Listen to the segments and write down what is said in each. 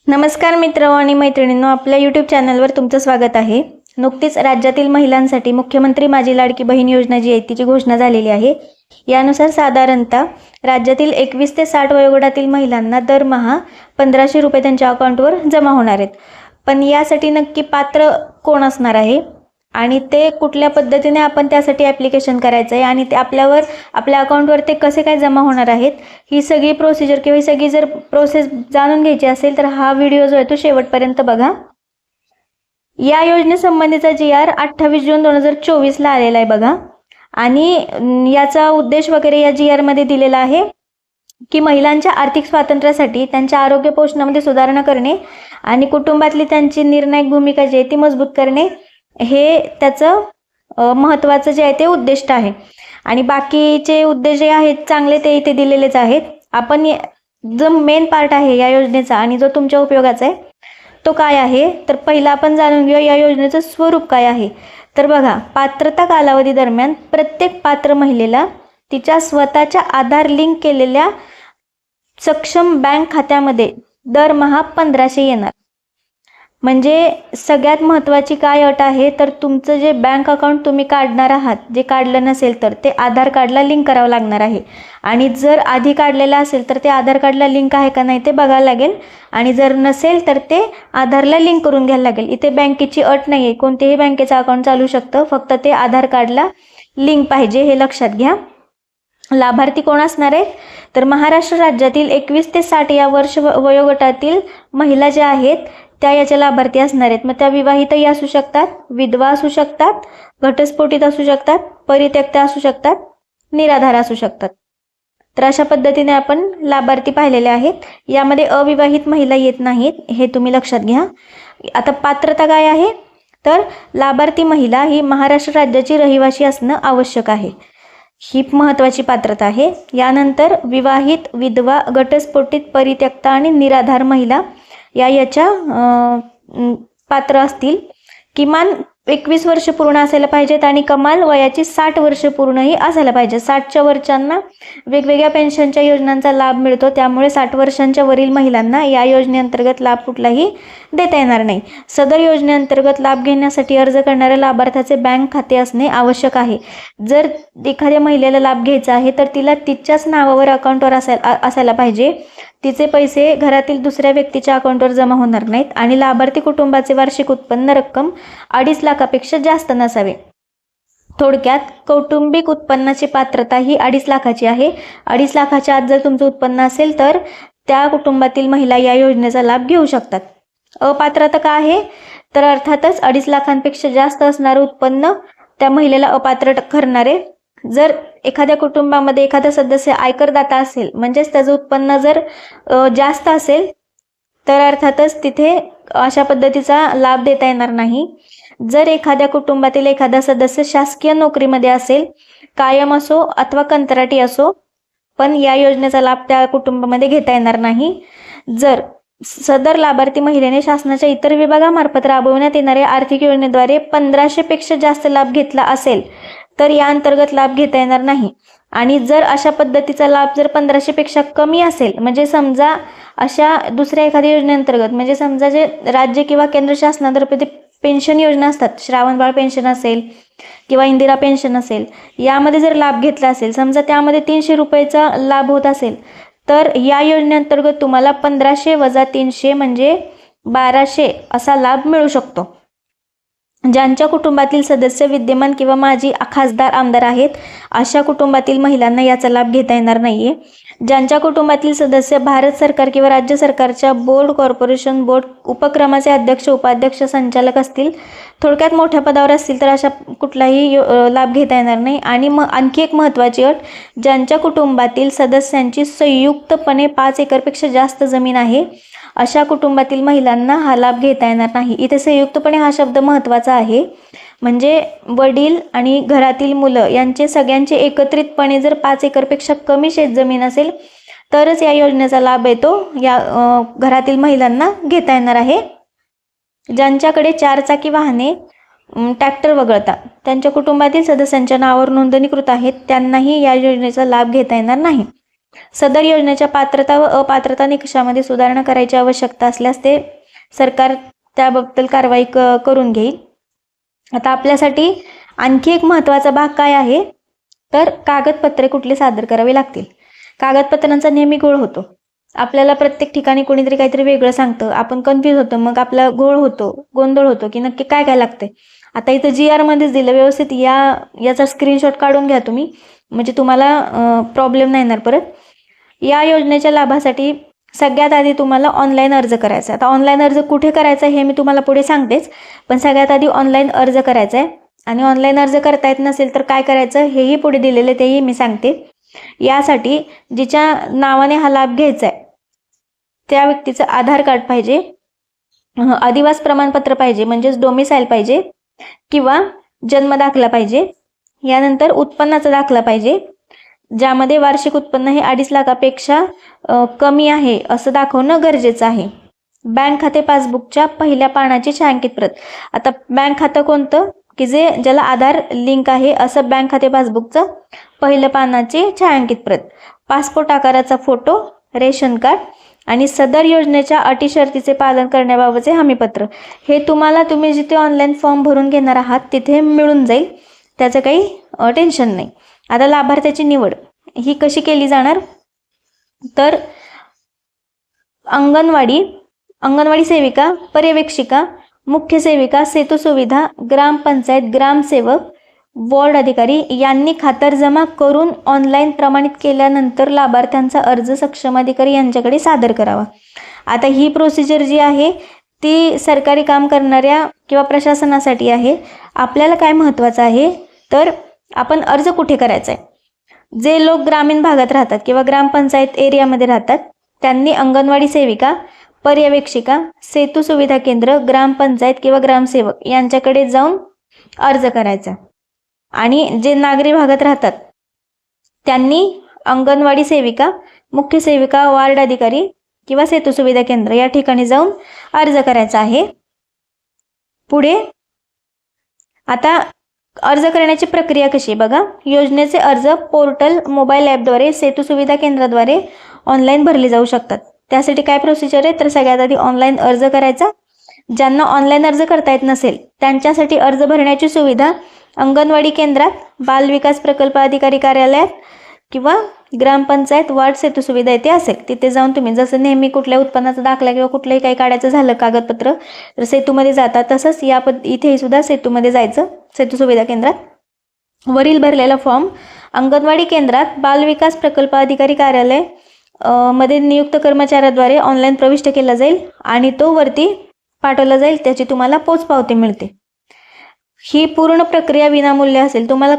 नमस्कार मित्र आणि मैत्रिणींनो, आपल्या यूट्यूब चॅनलवर तुमचं स्वागत आहे। नुकतीच राज्यातील महिलांसाठी मुख्यमंत्री माझी लाडकी बहीण योजना जी आहे तिची घोषणा झालेली आहे। यानुसार साधारणतः राज्यातील 21 ते 60 वयोगटातील महिलांना दरमहा 1500 रुपये त्यांच्या अकाउंटवर जमा होणार आहेत। पण यासाठी नक्की पात्र कोण असणार आहे आणि ते कुठल्या पद्धतीने आपण त्यासाठी ॲप्लिकेशन करायचं आहे आणि ते आपल्या अकाउंटवर ते कसे काय जमा होणार आहेत, ही सगळी प्रोसिजर किंवा ही सगळी जर प्रोसेस जाणून घ्यायची असेल तर हा व्हिडिओ जो आहे तो शेवटपर्यंत बघा। या योजनेसंबंधीचा GR 28 जून 2024 ला आलेला आहे बघा। आणि याचा उद्देश वगैरे या GR मध्ये दिलेला आहे की महिलांच्या आर्थिक स्वातंत्र्यासाठी त्यांच्या आरोग्य पोषणामध्ये सुधारणा करणे आणि कुटुंबातली त्यांची निर्णायक भूमिका जी आहे ती मजबूत करणे, हे त्याचं महत्त्वाचं जे आहे ते उद्दिष्ट आहे। आणि बाकीचे उद्देश जे आहेत चांगले ते इथे दिलेलेच आहेत। आपण जो मेन पार्ट आहे या योजनेचा आणि जो तुमच्या उपयोगाचा आहे तो काय आहे, तर पहिला आपण जाणून घेऊया या योजनेचं स्वरूप काय आहे। तर बघा, पात्रता कालावधी दरम्यान प्रत्येक पात्र महिलेला तिच्या स्वतःच्या आधार लिंक केलेल्या सक्षम बँक खात्यामध्ये दरमहा 1500 येणार। म्हणजे सगळ्यात महत्त्वाची काय अट आहे, तर तुमचं जे बँक अकाउंट तुम्ही काढणार आहात, जे काढलं नसेल तर ते आधार कार्डला लिंक करावं लागणार आहे। आणि जर आधी काढलेलं असेल तर ते आधार कार्डला लिंक आहे का नाही ते बघायला लागेल, आणि जर नसेल तर ते आधारला लिंक करून घ्यायला लागेल। इथे बँकेची अट नाही आहे, कोणतेही बँकेचं अकाउंट चालू शकतं, फक्त ते आधार कार्डला लिंक पाहिजे, हे लक्षात घ्या। लाभार्थी कोण असणार आहेत, तर महाराष्ट्र राज्यातील 21 ते 60 या वर्ष वयोगटातील महिला ज्या आहेत त्या याच्या लाभार्थी असणार आहेत। मग त्या विवाहितही असू शकतात, विधवा असू शकतात, घटस्फोटित असू शकतात, परित्यक्त असू शकतात, निराधार असू शकतात। तर अशा पद्धतीने आपण लाभार्थी पाहिलेले आहेत। यामध्ये अविवाहित महिला येत नाहीत, हे तुम्ही लक्षात घ्या। आता पात्रता काय आहे, तर लाभार्थी महिला ही महाराष्ट्र राज्याची रहिवासी असणं आवश्यक आहे, ही महत्त्वाची पात्रता आहे। यानंतर विवाहित, विधवा, घटस्फोटित, परित्यक्त आणि निराधार महिला याच्या पात्र असतील। किमान 21 वर्ष पूर्ण असायला पाहिजेत आणि कमाल वयाची 60 वर्ष पूर्णही असायला पाहिजे। 60च्या वरच्यांना वेगवेगळ्या पेन्शनच्या योजनांचा लाभ मिळतो, त्यामुळे 60 वर्षांच्या वरील महिलांना या योजनेअंतर्गत लाभ कुठलाही देता येणार नाही। सदर योजनेअंतर्गत लाभ घेण्यासाठी अर्ज करणाऱ्या लाभार्थ्याचे बँक खाते असणे आवश्यक आहे। जर एखाद्या महिलेला लाभ घ्यायचा आहे तर तिला तिच्याच नावावर अकाउंटवर असायला पाहिजे, तिचे पैसे घरातील दुसऱ्या व्यक्तीच्या अकाउंटवर जमा होणार नाहीत आणि लाभार्थी कुटुंबाचे वार्षिक उत्पन्न रक्कम 2.5 लाखापेक्षा जास्त नसावे। थोडक्यात कौटुंबिक उत्पन्नाची पात्रता ही 2.5 लाखाची आहे। 2.5 लाखाच्या आत जर तुमचं उत्पन्न असेल तर त्या कुटुंबातील महिला या योजनेचा लाभ घेऊ शकतात। अपात्रता काय आहे, तर अर्थातच 2.5 लाखांपेक्षा जास्त असणारं उत्पन्न त्या महिलेला अपात्र ठरणारे। जर एखाद्या कुटुंबामध्ये एखादा सदस्य आयकरदाता असेल, म्हणजेच त्याचं उत्पन्न जर जास्त असेल तर अर्थातच तिथे अशा पद्धतीचा लाभ देता येणार नाही। जर एखाद्या कुटुंबातील एखादा सदस्य शासकीय नोकरीमध्ये असेल, कायम असो अथवा कंत्राटी असो, पण या योजनेचा लाभ त्या कुटुंबामध्ये घेता येणार नाही। जर सदर लाभार्थी महिलेने शासनाच्या इतर विभागामार्फत राबवण्यात येणाऱ्या आर्थिक योजनेद्वारे 1500 पेक्षा जास्त लाभ घेतला असेल तर या अंतर्गत लाभ घेता येणार नाही। आणि जर अशा पद्धतीचा लाभ जर 1500 पेक्षा कमी असेल, म्हणजे समजा अशा दुसऱ्या एखाद्या योजनेअंतर्गत, म्हणजे समजा जे राज्य किंवा केंद्र शासनातर्फे पेन्शन योजना असतात, श्रावणबाळ पेन्शन असेल किंवा इंदिरा पेन्शन असेल, यामध्ये जर लाभ घेतला असेल, समजा त्यामध्ये 300 रुपयाचा लाभ होत असेल, तर या योजनेअंतर्गत तुम्हाला 1500 वजा 300 म्हणजे 1200 असा लाभ मिळू शकतो। ज्यांच्या कुटुंबातील सदस्य विद्यमान किंवा माजी खासदार, आमदार आहेत, अशा कुटुंबातील महिलांना याचा लाभ घेता येणार नाहीये। ज्यांच्या कुटुंबातील सदस्य भारत सरकार किंवा राज्य सरकारच्या बोर्ड, कॉर्पोरेशन, बोर्ड उपक्रमाचे अध्यक्ष, उपाध्यक्ष, संचालक असतील, थोडक्यात मोठ्या पदावर असतील, तर अशा कुठलाही लाभ घेता येणार नाही। आणि मग आणखी एक महत्त्वाची अट, ज्यांच्या कुटुंबातील सदस्यांची संयुक्तपणे 5 एकरपेक्षा जास्त जमीन आहे, अशा कुटुंबातील महिलांना हा लाभ घेता येणार नाही। इथे संयुक्तपणे हा शब्द महत्त्वाचा आहे, म्हणजे वडील आणि घरातील मुलं यांचे सगळ्यांचे एकत्रितपणे जर 5 एकरपेक्षा कमी शेतजमीन असेल तरच या योजनेचा लाभ येतो, या घरातील महिलांना घेता येणार आहे। ज्यांच्याकडे 4 चाकी वाहने, ट्रॅक्टर वगळता त्यांच्या कुटुंबातील सदस्यांच्या नावावर नोंदणीकृत आहेत, त्यांनाही या योजनेचा लाभ घेता येणार नाही। सदर योजनेच्या पात्रता व अपात्रता निकषामध्ये सुधारणा करायची आवश्यकता असल्यास ते सरकार त्याबद्दल कारवाई करून घेईल. आता आपल्यासाठी आणखी एक महत्त्वाचा भाग काय आहे, तर कागदपत्रे कुठली सादर करावी लागतील. कागदपत्रांचा नेहमी घोळ होतो. आपल्याला प्रत्येक ठिकाणी कोणीतरी काहीतरी वेगळं सांगतं, आपण कन्फ्यूज होतो, मग आपला घोळ होतो, गोंधळ होतो की नक्की काय काय लागतंय. आता इथं GR मध्येच दिलं व्यवस्थित, याचा स्क्रीनशॉट काढून घ्या तुम्ही, म्हणजे तुम्हाला प्रॉब्लेम नाही येणार परत. या योजनेच्या लाभासाठी सगळ्यात आधी तुम्हाला ऑनलाईन अर्ज करायचा आहे. आता ऑनलाईन अर्ज कुठे करायचा हे मी तुम्हाला पुढे सांगतेच, पण सगळ्यात आधी ऑनलाईन अर्ज करायचा आहे. आणि ऑनलाईन अर्ज करता येत नसेल तर काय करायचं हेही पुढे दिलेले तेही मी सांगते. यासाठी जिच्या नावाने हा लाभ घ्यायचा आहे त्या व्यक्तीचं आधार कार्ड पाहिजे, अधिवास प्रमाणपत्र पाहिजे म्हणजेच डोमिसाईल पाहिजे, किंवा जन्म दाखला पाहिजे. यानंतर उत्पन्नाचा दाखला पाहिजे, ज्यामध्ये वार्षिक उत्पन्न हे 2.5 लाखापेक्षा कमी आहे असं दाखवणं गरजेचं आहे. बँक खाते पासबुकच्या पहिल्या पानाची छायांकित प्रत. आता बँक खातं कोणतं की ज्याला आधार लिंक आहे असं बँक खाते पासबुकचं पहिल्या पानाची छायांकित प्रत, पासपोर्ट आकाराचा फोटो, रेशन कार्ड आणि सदर योजनेच्या अटी शर्तीचे पालन करण्याबाबतचे हमीपत्र. हे तुम्ही जिथे ऑनलाईन फॉर्म भरून घेणार आहात तिथे मिळून जाईल, त्याचं काही टेन्शन नाही. आता लाभार्थ्याची निवड ही कशी केली जाणार, तर अंगणवाडी सेविका, पर्यवेक्षिका, मुख्य सेविका, सेतू सुविधा, ग्रामपंचायत, ग्रामसेवक, वॉर्ड अधिकारी यांनी खातरजमा करून ऑनलाईन प्रमाणित केल्यानंतर लाभार्थ्यांचा अर्ज सक्षम अधिकारी यांच्याकडे सादर करावा. आता ही प्रोसिजर जी आहे ती सरकारी काम करणाऱ्या किंवा प्रशासनासाठी आहे. आपल्याला काय महत्त्वाचं आहे, तर आपण अर्ज कुठे करायचा आहे. जे लोक ग्रामीण भागात राहतात किंवा ग्रामपंचायत एरियामध्ये राहतात त्यांनी अंगणवाडी सेविका, पर्यवेक्षिका, सेतू सुविधा केंद्र, ग्रामपंचायत किंवा ग्रामसेवक यांच्याकडे जाऊन अर्ज करायचा. आणि जे नागरी भागात राहतात त्यांनी अंगणवाडी सेविका, मुख्य सेविका, वार्ड अधिकारी किंवा सेतू सुविधा केंद्र या ठिकाणी जाऊन अर्ज करायचा आहे. पुढे आता अर्ज करण्याची प्रक्रिया कशी बघा. योजनेचे अर्ज पोर्टल, मोबाईल ॲपद्वारे, सेतू सुविधा केंद्राद्वारे ऑनलाईन भरले जाऊ शकतात. त्यासाठी काय प्रोसिजर आहे, तर सगळ्यात आधी ऑनलाईन अर्ज करायचा. ज्यांना ऑनलाईन अर्ज करता येत नसेल त्यांच्यासाठी अर्ज भरण्याची सुविधा अंगणवाडी केंद्रात, बाल विकास प्रकल्प अधिकारी कार्यालयात किंवा ग्रामपंचायत, वार्ड, सेतू सुविधा येथे असेल. तिथे जाऊन तुम्ही जसं नेहमी कुठल्या उत्पन्नाचा दाखला किंवा कुठलंही काही काढायचं झालं कागदपत्र तर सेतूमध्ये जाता, तसंच इथेही सुद्धा सेतूमध्ये जायचं, सेतू सुविधा केंद्रात. वरील भरलेला फॉर्म अंगणवाडी केंद्रात बाल विकास प्रकल्प अधिकारी कार्यालय मध्ये नियुक्त कर्मचाऱ्याद्वारे ऑनलाईन प्रविष्ट केला जाईल आणि तो वरती पाठवला जाईल. त्याची तुम्हाला पोचपावती मिळते. ही पूर्ण प्रक्रिया विनामूल्य असेल. तुम्हाला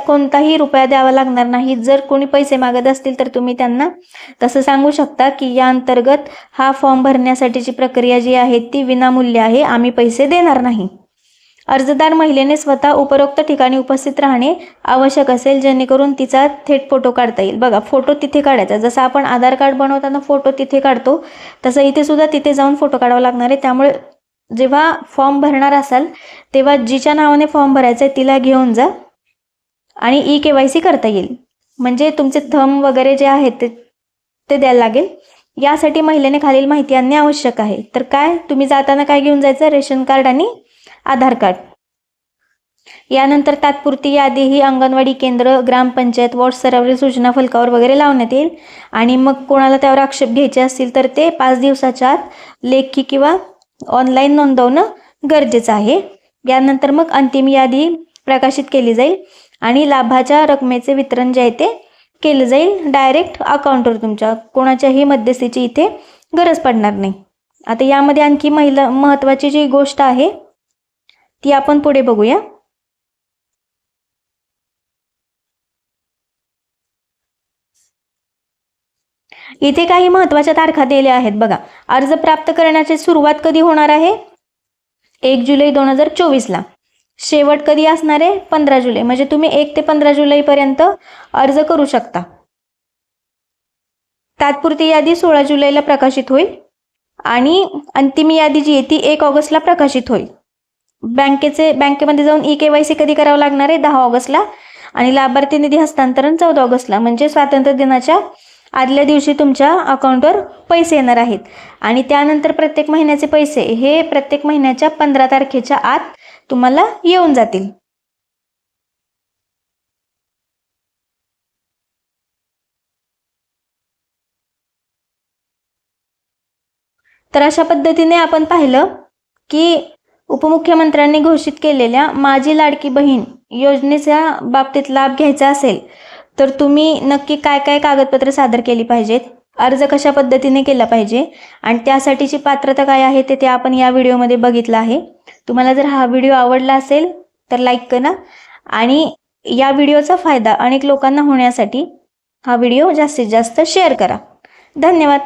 कोणताही रुपया द्यावा लागणार नाही. जर कोणी पैसे मागत असतील तर तुम्ही त्यांना तसं सांगू शकता की या अंतर्गत हा फॉर्म भरण्यासाठीची प्रक्रिया जी आहे ती विनामूल्य आहे, आम्ही पैसे देणार नाही. अर्जदार महिलेने स्वतः उपरोक्त ठिकाणी उपस्थित राहणे आवश्यक असेल जेणेकरून तिचा थेट फोटो काढता येईल. बघा, फोटो तिथे काढायचा. जसं आपण आधार कार्ड बनवताना फोटो तिथे काढतो तसं इथे सुद्धा तिथे जाऊन फोटो काढावा लागणार आहे. त्यामुळे जेव्हा फॉर्म भरणार असाल तेव्हा जिच्या नावाने फॉर्म भरायचा आहे तिला घेऊन जा आणि EKYC करता येईल. म्हणजे तुमचे थंब वगैरे जे आहेत ते द्यायला लागेल. यासाठी महिलेने खालील माहिती आणणे आवश्यक आहे. तर काय, तुम्ही जाताना काय घेऊन जायचं, रेशन कार्ड आणि आधार कार्ड. यानंतर तात्पुरती यादी ही अंगणवाडी केंद्र, ग्रामपंचायत, वॉर्ड स्तरावरील सूचना फलकावर वगैरे लावण्यात येईल. आणि मग कोणाला त्यावर आक्षेप घ्यायचे असतील तर ते 5 दिवसाच्या आत लेखी किंवा ऑनलाईन नोंदवणं गरजेचं आहे. यानंतर मग अंतिम यादी प्रकाशित केली जाईल आणि लाभाच्या रकमेचे वितरण जे आहे ते केलं जाईल डायरेक्ट अकाउंटवर. तुमच्या कोणाच्याही मध्यस्थीची इथे गरज पडणार नाही. आता यामध्ये आणखी महत्त्वाची जी गोष्ट आहे ती आपण पुढे बघूया. इथे काही महत्त्वाच्या तारखा दिल्या आहेत बघा. अर्ज प्राप्त करण्याची सुरुवात कधी होणार आहे, 1 जुलै 2024 ला. शेवट कधी असणार आहे, 15 जुलै. म्हणजे तुम्ही 1 ते 15 जुलैपर्यंत अर्ज करू शकता. तात्पुरती यादी 16 जुलैला प्रकाशित होईल आणि अंतिम यादी जी आहे ती 1 ऑगस्टला प्रकाशित होईल. बँकेमध्ये जाऊन EKYC कधी करावं लागणार आहे, 10 ऑगस्टला. आणि लाभार्थी निधी हस्तांतरण 14 ऑगस्टला. म्हणजे स्वातंत्र्य दिनाच्या आदल्या दिवशी तुमच्या अकाउंटवर पैसे येणार आहेत आणि त्यानंतर प्रत्येक महिन्याचे पैसे हे प्रत्येक महिन्याच्या 15 तारखेच्या आत तुम्हाला येऊन जातील. तर अशा पद्धतीने आपण पाहिलं की उपमुख्यमंत्र्यांनी घोषित केलेल्या माझी लाडकी बहीण योजनेच्या बाबतीत लाभ घ्यायचा असेल तर तुम्ही नक्की काय काय कागदपत्रे सादर केली पाहिजेत, अर्ज कशा पद्धतीने केला पाहिजे आणि त्यासाठीची पात्रता काय आहे ते आपण या व्हिडिओमध्ये बघितलं आहे. तुम्हाला जर हा व्हिडिओ आवडला असेल तर लाईक करा आणि या व्हिडिओचा फायदा अनेक लोकांना होण्यासाठी हा व्हिडिओ जास्तीत जास्त शेअर करा. धन्यवाद.